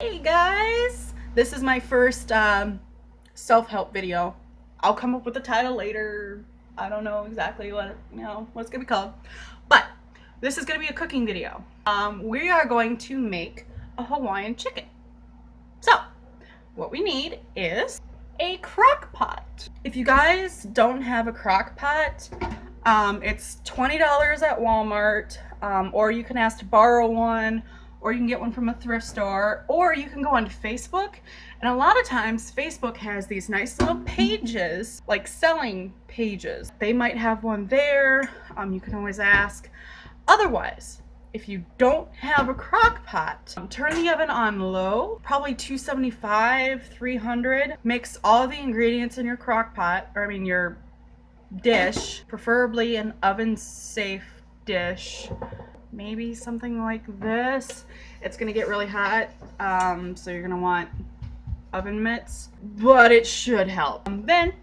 Hey guys, this is my first self-help video. I'll come up with the title later. I don't know exactly what it's gonna be called, but this is gonna be a cooking video. We are going to make a Hawaiian chicken. So what we need is a crock pot. If you guys don't have a crock pot, it's $20 at Walmart, or you can ask to borrow one, or you can get one from a thrift store, or you can go onto Facebook. And a lot of times Facebook has these nice little pages, like selling pages. They might have one there. You can always ask. Otherwise, if you don't have a crock pot, turn the oven on low, probably 275, 300. Mix all the ingredients in your crock pot, or I mean your dish, preferably an oven safe dish. Maybe something like this. It's gonna get really hot, so you're gonna want oven mitts, but it should help. Then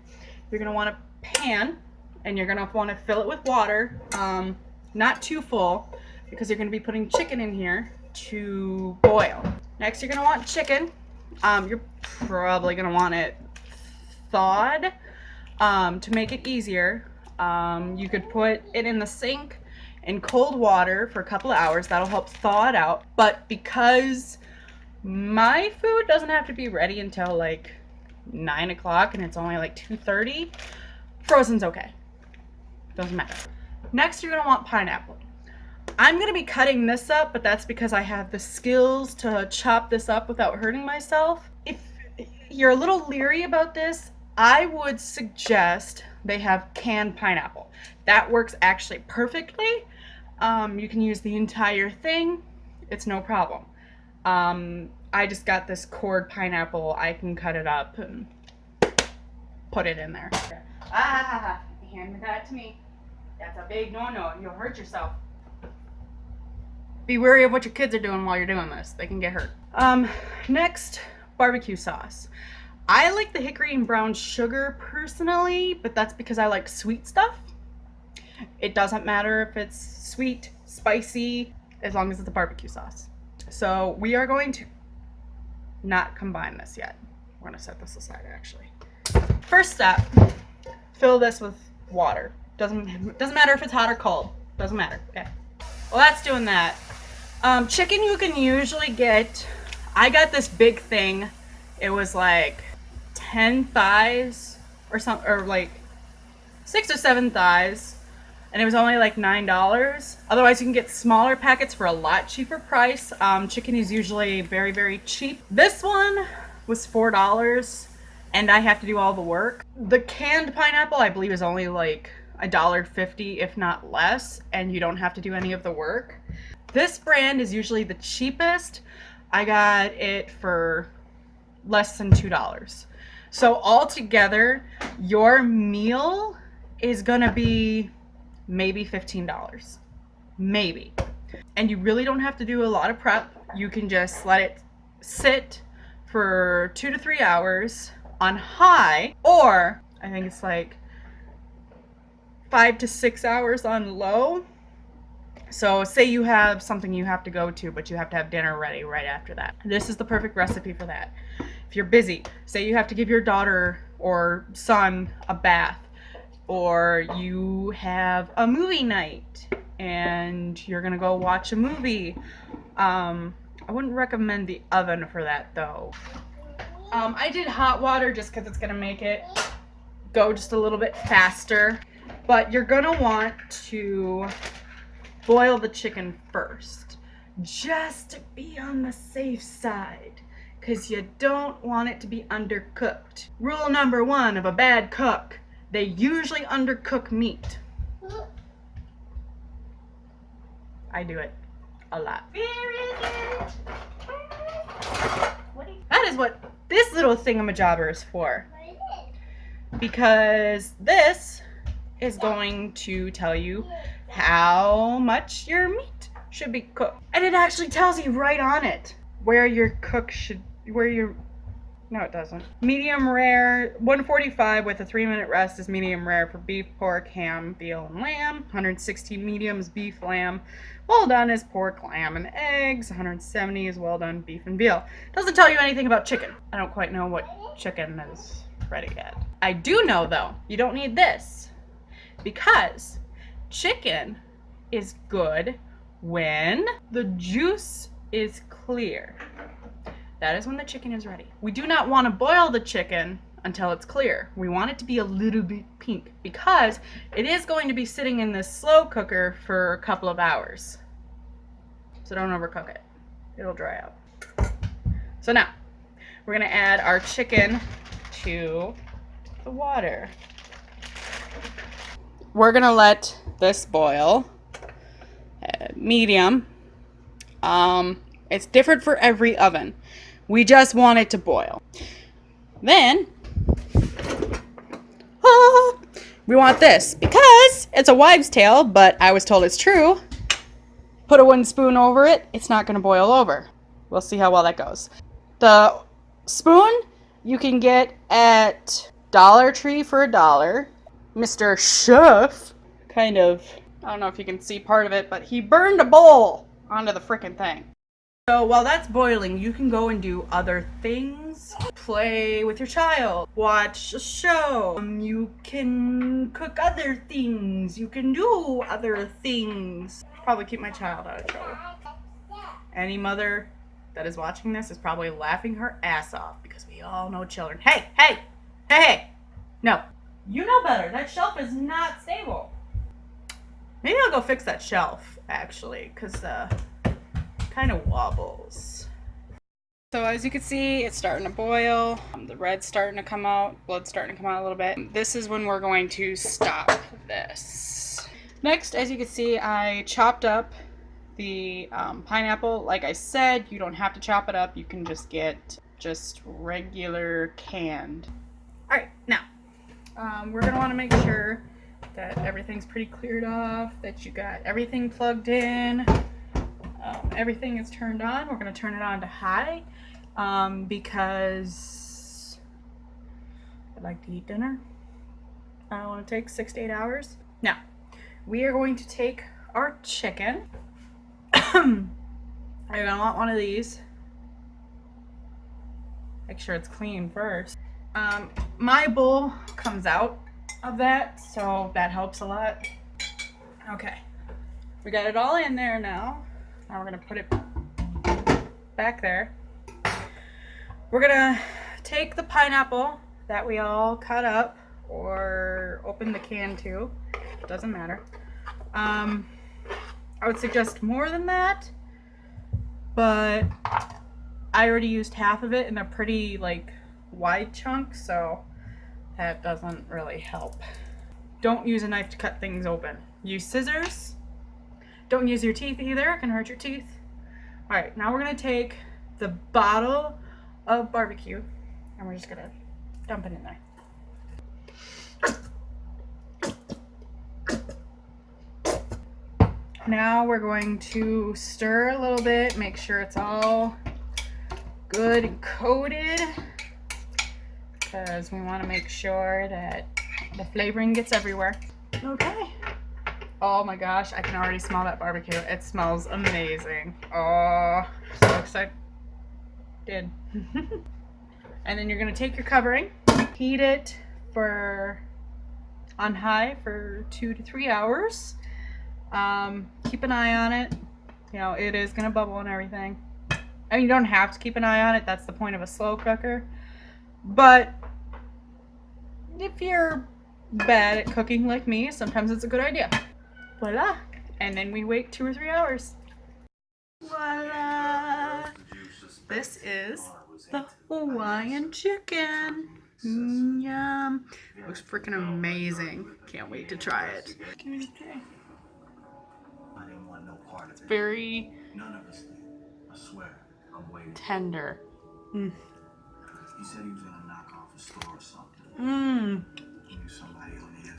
you're gonna want a pan, and you're gonna want to fill it with water, not too full, because you're gonna be putting chicken in here to boil. Next, you're gonna want chicken. You're probably gonna want it thawed. To make it easier, you could put it in the sink in cold water for a couple of hours. That'll help thaw it out. But because my food doesn't have to be ready until like 9 o'clock and it's only like 2:30, frozen's okay. Doesn't matter. Next, you're gonna want pineapple. I'm gonna be cutting this up, but that's because I have the skills to chop this up without hurting myself. If you're a little leery about this, I would suggest they have canned pineapple. That works actually perfectly. You can use the entire thing. It's no problem. I just got this cord pineapple. I can cut it up and put it in there. Hand that to me. That's a big no-no. You'll hurt yourself. Be wary of what your kids are doing while you're doing this. They can get hurt. Next, barbecue sauce. I like the hickory and brown sugar personally, but that's because I like sweet stuff. It doesn't matter if it's sweet, spicy, as long as it's a barbecue sauce. So we are going to not combine this yet. We're gonna set this aside actually. First step, fill this with water. Doesn't matter if it's hot or cold. Doesn't matter. Okay. Well, that's doing that. Chicken you can usually get. I got this big thing. It was like 10 thighs or something, or like 6 or 7 thighs, and it was only like $9. Otherwise, you can get smaller packets for a lot cheaper price. Chicken is usually very, very cheap. This one was $4, and I have to do all the work. The canned pineapple, I believe, is only like $1.50, if not less, and you don't have to do any of the work. This brand is usually the cheapest. I got it for less than $2. So altogether, your meal is gonna be maybe $15. Maybe. And you really don't have to do a lot of prep. You can just let it sit for 2 to 3 hours on high, or I think it's like 5 to 6 hours on low. So say you have something you have to go to, but you have to have dinner ready right after that. This is the perfect recipe for that. If you're busy, say you have to give your daughter or son a bath, or you have a movie night and you're gonna go watch a movie. I wouldn't recommend the oven for that though. I did hot water just because it's gonna make it go just a little bit faster. But you're gonna want to boil the chicken first, just to be on the safe side, because you don't want it to be undercooked. Rule number 1 of a bad cook: they usually undercook meat. I do it a lot. That is what this little thingamajobber is for, because this is going to tell you how much your meat should be cooked. And it actually tells you right on it where your No, it doesn't. Medium rare, 145 with a 3-minute rest is medium rare for beef, pork, ham, veal, and lamb. 160 medium is beef, lamb. Well done is pork, lamb, and eggs. 170 is well done beef and veal. Doesn't tell you anything about chicken. I don't quite know what chicken is ready yet. I do know though, you don't need this because chicken is good when the juice is clear. That is when the chicken is ready. We do not want to boil the chicken until it's clear. We want it to be a little bit pink because it is going to be sitting in this slow cooker for a couple of hours. So don't overcook it. It'll dry out. So now we're gonna add our chicken to the water. We're gonna let this boil medium. It's different for every oven. We just want it to boil. Then, we want this because it's a wives' tale, but I was told it's true. Put a wooden spoon over it, it's not gonna boil over. We'll see how well that goes. The spoon you can get at Dollar Tree for $1. Mr. Chef kind of, I don't know if you can see part of it, but he burned a bowl onto the frickin' thing. So while that's boiling, you can go and do other things. Play with your child, watch a show. You can cook other things. You can do other things. Probably keep my child out of trouble. Any mother that is watching this is probably laughing her ass off because we all know children. Hey, hey, hey, hey. No, you know better. That shelf is not stable. Maybe I'll go fix that shelf actually because kind of wobbles. So as you can see, it's starting to boil. The red's starting to come out. Blood's starting to come out a little bit. This is when we're going to stop this. Next, as you can see, I chopped up the pineapple. Like I said, you don't have to chop it up. You can just get just regular canned. All right, now we're gonna want to make sure that everything's pretty cleared off, that you got everything plugged in. Everything is turned on. We're going to turn it on to high because I'd like to eat dinner. I don't want to take 6 to 8 hours. Now, we are going to take our chicken. You're going to want one of these. Make sure it's clean first. My bowl comes out of that, so that helps a lot. Okay, we got it all in there now. Now we're gonna put it back there. We're gonna take the pineapple that we all cut up or open the can to. It doesn't matter. I would suggest more than that, but I already used half of it in a pretty like wide chunk, so that doesn't really help. Don't use a knife to cut things open. Use scissors. Don't use your teeth either, it can hurt your teeth. All right, now we're gonna take the bottle of barbecue and we're just gonna dump it in there. Now we're going to stir a little bit, make sure it's all good and coated because we want to make sure that the flavoring gets everywhere. Okay. Oh my gosh, I can already smell that barbecue. It smells amazing. Oh, so excited. And then you're gonna take your covering, heat it on high for 2 to 3 hours. Keep an eye on it. You know, it is gonna bubble and everything. I mean, you don't have to keep an eye on it. That's the point of a slow cooker. But if you're bad at cooking like me, sometimes it's a good idea. Voila. And then we wait 2 or 3 hours. Voila. This is the Hawaiian chicken. Yum. Looks freaking amazing. Can't wait to try it. It's very tender. Mm. He said he was gonna knock off a store or something. Mmm.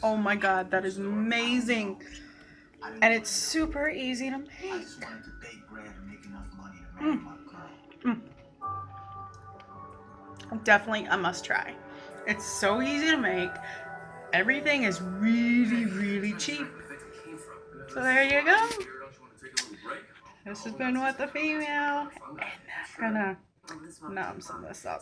Oh my god, that is amazing. And it's super easy to make. I just wanted to bake bread and make enough money to marry my girl. Definitely a must try. It's so easy to make. Everything is really, really cheap. So there you go. This has been What the Female. And I'm gonna numb some of this up.